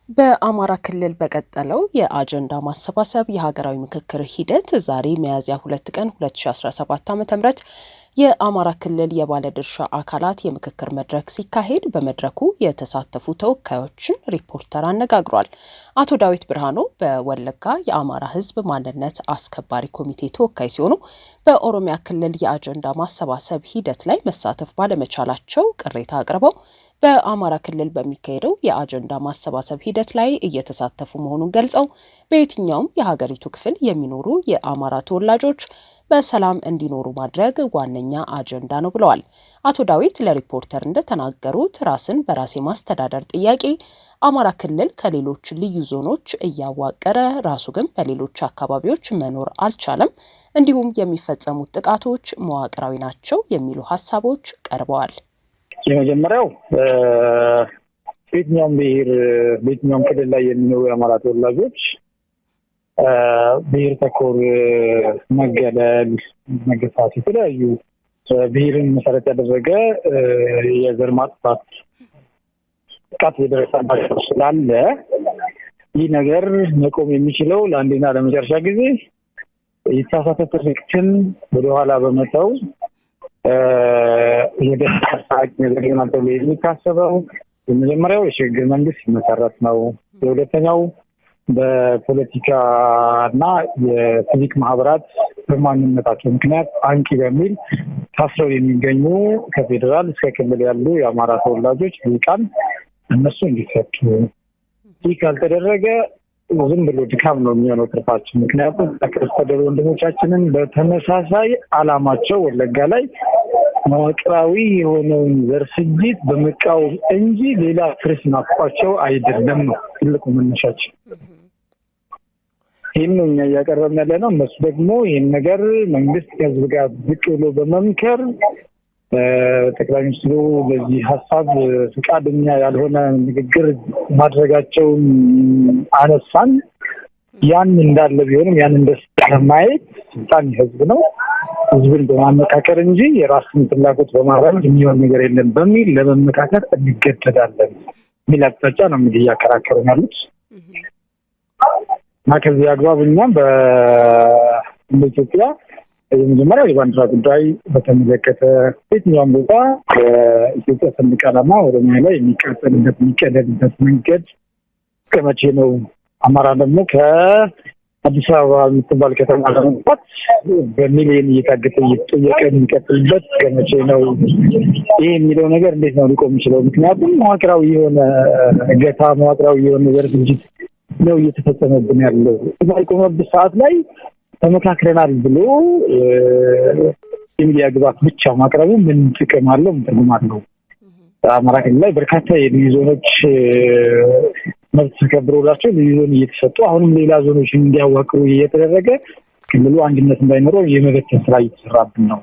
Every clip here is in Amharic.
በአማራ ክልል በቀጠለው የአጀንዳ ማሰባሰብ የሀገራዊ ምክክር ሂደት ዛሬ ሚያዝያ 2 ቀን 2017 ዓ.ም የአማራ ክልል የባለድርሻ አካላት የምክክር መድረክ ሲካሄድ በመድረኩ የተሳተፉ ተወካዮችን ሪፖርተር አነጋግሯል። አቶ ዳዊት ብርሃኑ በወለጋ የአማራ ሕዝብ ማንነት አስከባሪ ኮሚቴ ተወካይ ሲሆኑ በኦሮሚያ ክልል የአጀንዳ ማሰባሰብ ሂደት ላይ መሳተፍ ባለመቻላቸው ቅሬታ አቅርበው በአማራ ክልል በሚካሄደው የአጀንዳ ማሰባሰብ ሂደት ላይ እየተሳተፉ መሆኑን ገልጸው በየትኛውም የሀገሪቱ ክፍል የሚኖሩ የአማራ ተወላጆች በሰላም እንዲኖሩ ማድረግ ዋነኛ አጀንዳ ነው ብለዋል። አቶ ዳዊት ለሪፖርተር እንደተናገሩት ራስን በራስ የማስተዳደር ጥያቄ አማራ ክልል ከሌሎች ልዩ ዞኖች እያዋቀረ ራሱ ግን በሌሎች አካባቢዎች መኖር አልቻለም፣ እንዲሁም የሚፈጸሙት ጥቃቶች መዋቅራዊ ናቸው የሚሉ ሀሳቦች ቀርበዋል። የመጀመሪያው በየትኛውም ክልል ላይ የሚኖሩ የአማራ ተወላጆች ብሔር ተኮር መገለል፣ መገፋት፣ የተለያዩ ብሔርን መሰረት ያደረገ የዘር ማጥፋት ጥቃት የደረሰባቸው ስላለ ይህ ነገር መቆም የሚችለው ለአንዴና ለመጨረሻ ጊዜ የተሳሳተ ትርክትን ወደኋላ በመተው ወደ አሳቂ ነገር ይሆናል ተብሎ የሚታሰበው የመጀመሪያው የሽግግር መንግስት ሲመሰረት ነው። የሁለተኛው በፖለቲካና የሲቪክ ማህበራት በማንነታቸው ምክንያት አንቂ በሚል ታስረው የሚገኙ ከፌዴራል እስከ ክልል ያሉ የአማራ ተወላጆች ሊቃን እነሱ እንዲፈቱ። ይህ ካልተደረገ ዝም ብሎ ድካም ነው የሚሆነው ትርፋችን። ምክንያቱም ተከስተደሩ ወንድሞቻችንን በተመሳሳይ አላማቸው ወለጋ ላይ መዋቅራዊ የሆነውን ዘር ፍጅት በመቃወም እንጂ ሌላ ፍርስ ናፍቋቸው አይደለም ነው ትልቁ መነሻችን። ይህን ነው እኛ እያቀረብን ያለ ነው። እነሱ ደግሞ ይህን ነገር መንግስት ከህዝብ ጋር ዝቅ ብሎ በመምከር ጠቅላይ ሚኒስትሩ በዚህ ሀሳብ ፈቃደኛ ያልሆነ ንግግር ማድረጋቸውን አነሳን። ያን እንዳለ ቢሆንም ያን እንደማየት ስልጣን ህዝብ ነው፣ ህዝብን በማመካከር እንጂ የራስን ፍላጎት በማራመድ የሚሆን ነገር የለም በሚል ለመመካከር እንገደዳለን የሚል አቅጣጫ ነው እንግዲህ እያከራከሩ ያሉት እና ከዚህ አግባብ እኛም በኢትዮጵያ የመጀመሪያው የባንዲራ ጉዳይ በተመለከተ የትኛውም ቦታ የኢትዮጵያ ሰንደቅ ዓላማ ኦሮሚያ ላይ የሚቀደድበት መንገድ ከመቼ ነው? አማራ ደግሞ ከአዲስ አበባ የምትባል ከተማ ለመውጣት በሚሊዮን እየታገተ እየተጠየቀ የሚቀጥልበት ከመቼ ነው? ይህ የሚለው ነገር እንዴት ነው ሊቆም የሚችለው? ምክንያቱም መዋቅራዊ የሆነ እገታ፣ መዋቅራዊ የሆነ ዘር ፍጅት ነው እየተፈጸመብን ያለው። ባልቆመበት ሰዓት ላይ ተመካክረናል ብሎ የሚዲያ ግባት ብቻ ማቅረቡ ምን ጥቅም አለው? ምን ትርጉም አለው? አማራ ክልል ላይ በርካታ የልዩ ዞኖች መብት ተከብሮላቸው ልዩ ዞን እየተሰጡ አሁንም ሌላ ዞኖች እንዲያዋቅሩ እየተደረገ ክልሉ አንድነት እንዳይኖረው የመበተን ስራ እየተሰራብን ነው።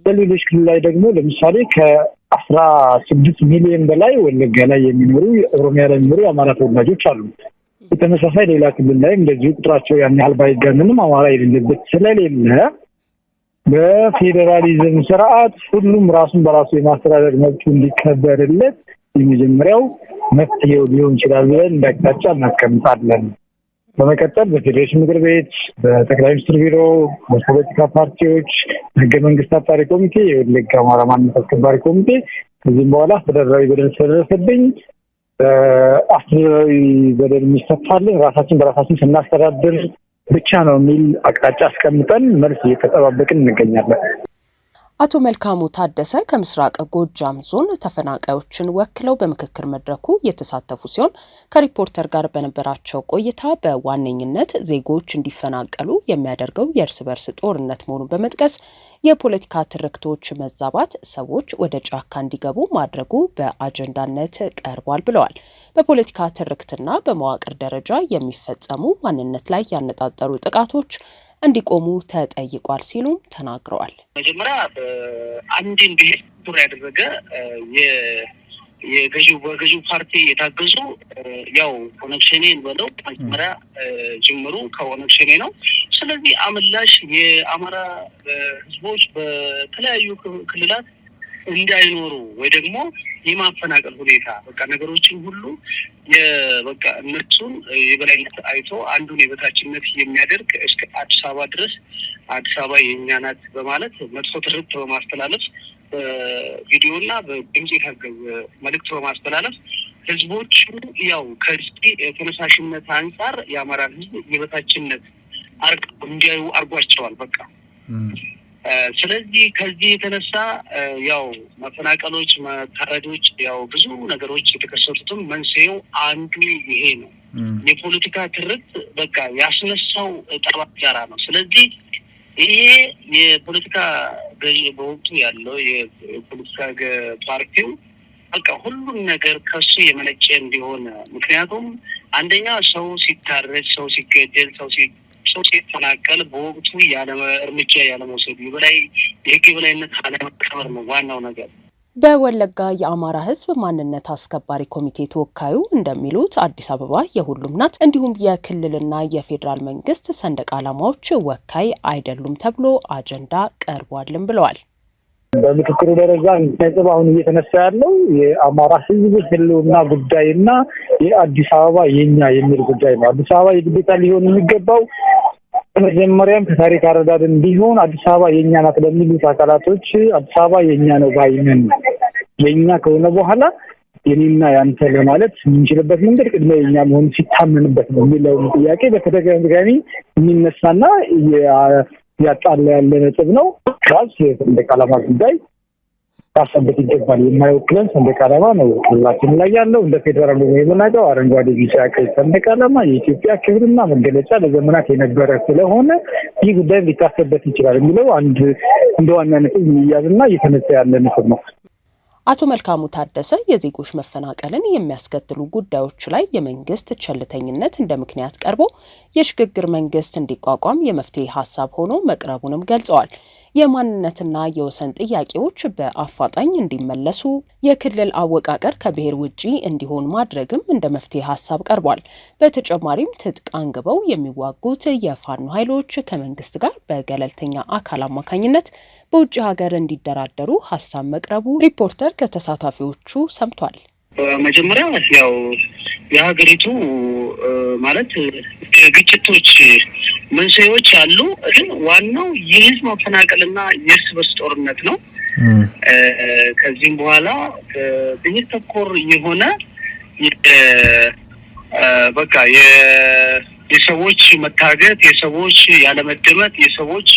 በሌሎች ክልል ላይ ደግሞ ለምሳሌ ከ16 ሚሊዮን በላይ ወለጋ ላይ የሚኖሩ ኦሮሚያ ላይ የሚኖሩ የአማራ ተወላጆች አሉ። በተመሳሳይ ሌላ ክልል ላይ እንደዚሁ ቁጥራቸው ያን ያህል ባይጋነንም አማራ የሌለበት ስለሌለ በፌዴራሊዝም ስርዓት ሁሉም ራሱን በራሱ የማስተዳደር መብቱ እንዲከበርለት የመጀመሪያው መፍትሄው ሊሆን ይችላል ብለን እንዳቅጣጫ እናስቀምጣለን። በመቀጠል በፌዴሬሽን ምክር ቤት፣ በጠቅላይ ሚኒስትር ቢሮ፣ በፖለቲካ ፓርቲዎች፣ ህገ መንግስት አጣሪ ኮሚቴ፣ የወለጋ አማራ ማንነት አስከባሪ ኮሚቴ ከዚህም በኋላ አስተዳደራዊ በደል ስለደረሰብኝ አስተዳደራዊ በደል የሚሰፋልን ራሳችን በራሳችን ስናስተዳድር ብቻ ነው የሚል አቅጣጫ አስቀምጠን መልስ እየተጠባበቅን እንገኛለን። አቶ መልካሙ ታደሰ ከምስራቅ ጎጃም ዞን ተፈናቃዮችን ወክለው በምክክር መድረኩ የተሳተፉ ሲሆን ከሪፖርተር ጋር በነበራቸው ቆይታ በዋነኝነት ዜጎች እንዲፈናቀሉ የሚያደርገው የእርስ በርስ ጦርነት መሆኑን በመጥቀስ የፖለቲካ ትርክቶች መዛባት ሰዎች ወደ ጫካ እንዲገቡ ማድረጉ በአጀንዳነት ቀርቧል ብለዋል። በፖለቲካ ትርክትና በመዋቅር ደረጃ የሚፈጸሙ ማንነት ላይ ያነጣጠሩ ጥቃቶች እንዲቆሙ ተጠይቋል ሲሉም ተናግረዋል። መጀመሪያ አንድን ብሔር ዙሪያ ያደረገ በገዢው ፓርቲ የታገዙ ያው ኦነግ ሸኔን በለው መጀመሪያ ጅምሩ ከኦነግ ሸኔ ነው። ስለዚህ አመላሽ የአማራ ህዝቦች በተለያዩ ክልላት እንዳይኖሩ ወይ ደግሞ የማፈናቀል ሁኔታ በቃ ነገሮችን ሁሉ በቃ እነሱን የበላይነት አይቶ አንዱን የበታችነት የሚያደርግ እስከ አዲስ አበባ ድረስ አዲስ አበባ የኛ ናት በማለት መጥፎ ትርክት በማስተላለፍ በቪዲዮና በድምጽ የታገዘ መልእክት በማስተላለፍ ህዝቦቹ ያው ከዚህ ተነሳሽነት አንፃር የአማራ ህዝብ የበታችነት እንዲያዩ አርጓቸዋል በቃ። ስለዚህ ከዚህ የተነሳ ያው መፈናቀሎች፣ መታረዶች፣ ያው ብዙ ነገሮች የተከሰቱትም መንስኤው አንዱ ይሄ ነው። የፖለቲካ ትርክት በቃ ያስነሳው ጠባጫራ ነው። ስለዚህ ይሄ የፖለቲካ ገዢ በወቅቱ ያለው የፖለቲካ ፓርቲው በቃ ሁሉም ነገር ከሱ የመነጨ እንዲሆን ምክንያቱም አንደኛ ሰው ሲታረድ፣ ሰው ሲገደል፣ ሰው ሲፈናቀል በወቅቱ ያለ እርምጃ ያለ መውሰድ የህግ የበላይነት አለመከበር ነው ዋናው ነገር። በወለጋ የአማራ ህዝብ ማንነት አስከባሪ ኮሚቴ ተወካዩ እንደሚሉት አዲስ አበባ የሁሉም ናት፣ እንዲሁም የክልልና የፌዴራል መንግስት ሰንደቅ ዓላማዎች ወካይ አይደሉም ተብሎ አጀንዳ ቀርቧልም ብለዋል። በምክክሩ ደረጃ ነጥብ አሁን እየተነሳ ያለው የአማራ ህዝብ ህልውና ጉዳይና የአዲስ አበባ የኛ የሚል ጉዳይ ነው። አዲስ አበባ የግዴታ ሊሆን የሚገባው መጀመሪያም ከታሪክ አረዳድ እንዲሆን አዲስ አበባ የኛ ናት ለሚሉት አካላቶች አዲስ አበባ የኛ ነው ባይነን የኛ ከሆነ በኋላ የኔና ያንተ ለማለት የምንችልበት መንገድ ቅድመ የኛ መሆን ሲታመንበት ነው የሚለው ጥያቄ በተደጋጋሚ የሚነሳና ያጣላ ያለ ነጥብ ነው። ራስ የሰንደቅ ዓላማ ጉዳይ ታሰበት ይገባል። የማይወክለን ሰንደቅ ዓላማ ነው ሁላችን ላይ ያለው እንደ ፌደራል ነው የምናውቀው አረንጓዴ፣ ቢጫ፣ ቀይ ሰንደቅ ዓላማ የኢትዮጵያ ክብርና መገለጫ ለዘመናት የነበረ ስለሆነ ይህ ጉዳይ ሊታሰበት ይችላል የሚለው አንድ እንደ ዋና ነጥብ የሚያዝና እየተነሳ ያለ ነጥብ ነው። አቶ መልካሙ ታደሰ የዜጎች መፈናቀልን የሚያስከትሉ ጉዳዮች ላይ የመንግስት ቸልተኝነት እንደ ምክንያት ቀርቦ የሽግግር መንግስት እንዲቋቋም የመፍትሄ ሀሳብ ሆኖ መቅረቡንም ገልጸዋል። የማንነትና የወሰን ጥያቄዎች በአፋጣኝ እንዲመለሱ፣ የክልል አወቃቀር ከብሔር ውጪ እንዲሆን ማድረግም እንደ መፍትሄ ሀሳብ ቀርቧል። በተጨማሪም ትጥቅ አንግበው የሚዋጉት የፋኖ ኃይሎች ከመንግስት ጋር በገለልተኛ አካል አማካኝነት በውጭ ሀገር እንዲደራደሩ ሀሳብ መቅረቡ ሪፖርተር ከተሳታፊዎቹ ሰምቷል። በመጀመሪያ ያው የሀገሪቱ ማለት ግጭቶች መንስኤዎች አሉ፣ ግን ዋናው የህዝብ መፈናቀልና የእርስ በርስ ጦርነት ነው። ከዚህም በኋላ ብሔር ተኮር የሆነ በቃ የሰዎች መታገት፣ የሰዎች ያለመደመጥ፣ የሰዎች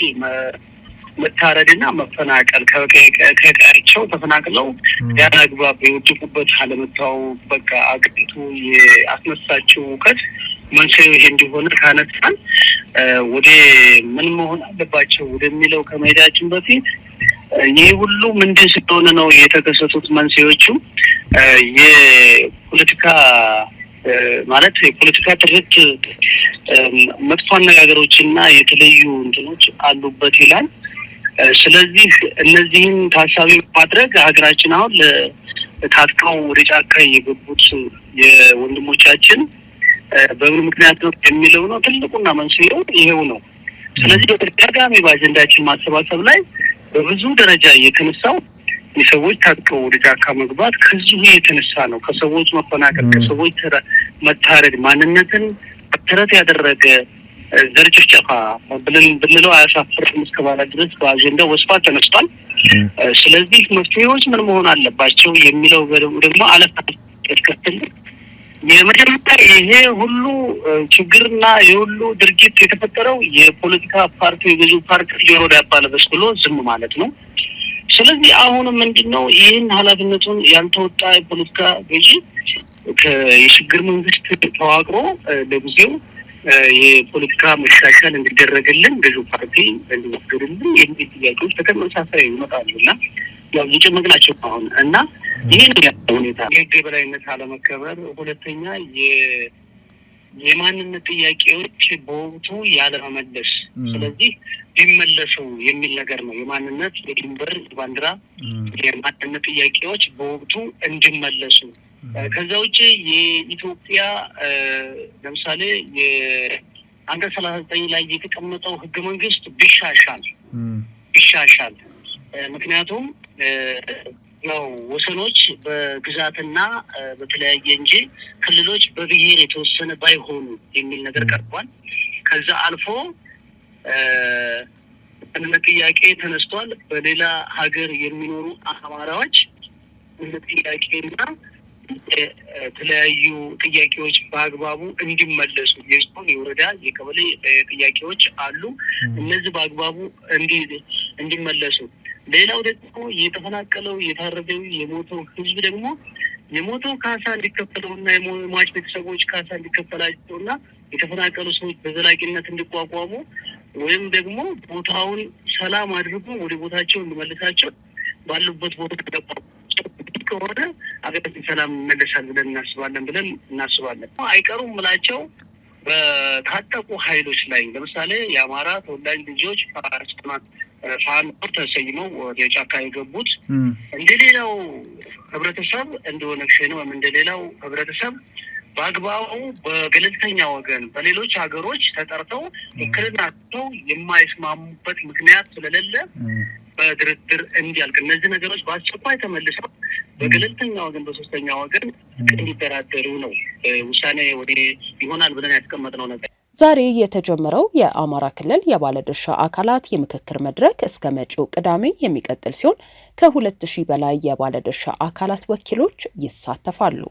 መታረድና መፈናቀል ከቀያቸው ተፈናቅለው ያላግባብ የወደቁበት አለመታው በቃ አገሪቱ ያስነሳችው እውቀት መንስኤው ይሄ እንደሆነ ካነሳን ወደ ምን መሆን አለባቸው ወደሚለው ከመሄዳችን በፊት ይህ ሁሉ ምንድን ስለሆነ ነው የተከሰቱት መንስኤዎቹ የፖለቲካ ማለት የፖለቲካ ትርክት መጥፎ አነጋገሮችና የተለዩ እንትኖች አሉበት ይላል። ስለዚህ እነዚህን ታሳቢ ማድረግ ሀገራችን አሁን ታጥቀው ወደ ጫካ የገቡት የወንድሞቻችን በምን ምክንያት ነው የሚለው ነው ትልቁና መንስኤው ይሄው ነው። ስለዚህ በተደጋጋሚ በአጀንዳችን ማሰባሰብ ላይ በብዙ ደረጃ የተነሳው የሰዎች ታጥቀው ወደ ጫካ መግባት ከዚሁ የተነሳ ነው። ከሰዎች መፈናቀል፣ ከሰዎች መታረድ፣ ማንነትን መሰረት ያደረገ ዘር ጭፍጨፋ ብንለው አያሳፍርም እስከባለ ድረስ በአጀንዳው በስፋት ተነስቷል። ስለዚህ መፍትሄዎች ምን መሆን አለባቸው የሚለው ደግሞ አለፈትከተል የመጀመሪያ ይሄ ሁሉ ችግርና የሁሉ ድርጊት የተፈጠረው የፖለቲካ ፓርቲ የገዢ ፓርቲ ጆሮ ዳባ ልበስ ብሎ ዝም ማለት ነው። ስለዚህ አሁንም ምንድነው ይህን ኃላፊነቱን ያልተወጣ የፖለቲካ ገዢ የሽግግር መንግስት ተዋቅሮ ለጊዜው የፖለቲካ መሻሻል እንዲደረግልን ገዢ ፓርቲ እንዲወገድልን የሚል ጥያቄዎች ተከታታይ ይመጣሉና ያው እየጨመቅናቸው አሁን እና ይሄን ሁኔታ የህግ የበላይነት አለመከበር፣ ሁለተኛ የማንነት ጥያቄዎች በወቅቱ ያለመመለስ፣ ስለዚህ ቢመለሱ የሚል ነገር ነው። የማንነት የድንበር ባንዲራ የማንነት ጥያቄዎች በወቅቱ እንዲመለሱ። ከዛ ውጪ የኢትዮጵያ ለምሳሌ የአንቀጽ 39 ላይ የተቀመጠው ህገ መንግስት ቢሻሻል ምክንያቱም ነው ወሰኖች በግዛትና በተለያየ እንጂ ክልሎች በብሔር የተወሰነ ባይሆኑ የሚል ነገር ቀርቧል። ከዛ አልፎ ጥያቄ ተነስቷል። በሌላ ሀገር የሚኖሩ አማራዎች ጥያቄና የተለያዩ ጥያቄዎች በአግባቡ እንዲመለሱ የዞን፣ የወረዳ፣ የቀበሌ ጥያቄዎች አሉ። እነዚህ በአግባቡ እንዲመለሱ። ሌላው ደግሞ የተፈናቀለው የታረደው የሞተው ህዝብ ደግሞ የሞተው ካሳ እንዲከፈለውና የሟች ቤተሰቦች ካሳ እንዲከፈላቸውና የተፈናቀሉ ሰዎች በዘላቂነት እንዲቋቋሙ ወይም ደግሞ ቦታውን ሰላም አድርጎ ወደ ቦታቸው እንዲመልሳቸው ባሉበት ቦታ ከሆነ አገራችን ሰላም መለሳል ብለን እናስባለን። አይቀሩም ምላቸው በታጠቁ ኃይሎች ላይ ለምሳሌ የአማራ ተወላጅ ልጆች ፋኖ ተሰይመው ወደ ጫካ የገቡት እንደሌላው ህብረተሰብ እንደሆነ ሸኔ ወይም እንደሌላው ህብረተሰብ በአግባቡ በገለልተኛ ወገን በሌሎች ሀገሮች ተጠርተው እክልናቸው የማይስማሙበት ምክንያት ስለሌለ በድርድር እንዲያልቅ እነዚህ ነገሮች በአስቸኳይ ተመልሰው በገለልተኛ ወገን በሶስተኛ ወገን እንዲደራደሩ ነው ውሳኔ ይሆናል ብለን ያስቀመጥነው ነገር። ዛሬ የተጀመረው የአማራ ክልል የባለድርሻ አካላት የምክክር መድረክ እስከ መጪው ቅዳሜ የሚቀጥል ሲሆን ከ2000 በላይ የባለድርሻ አካላት ወኪሎች ይሳተፋሉ።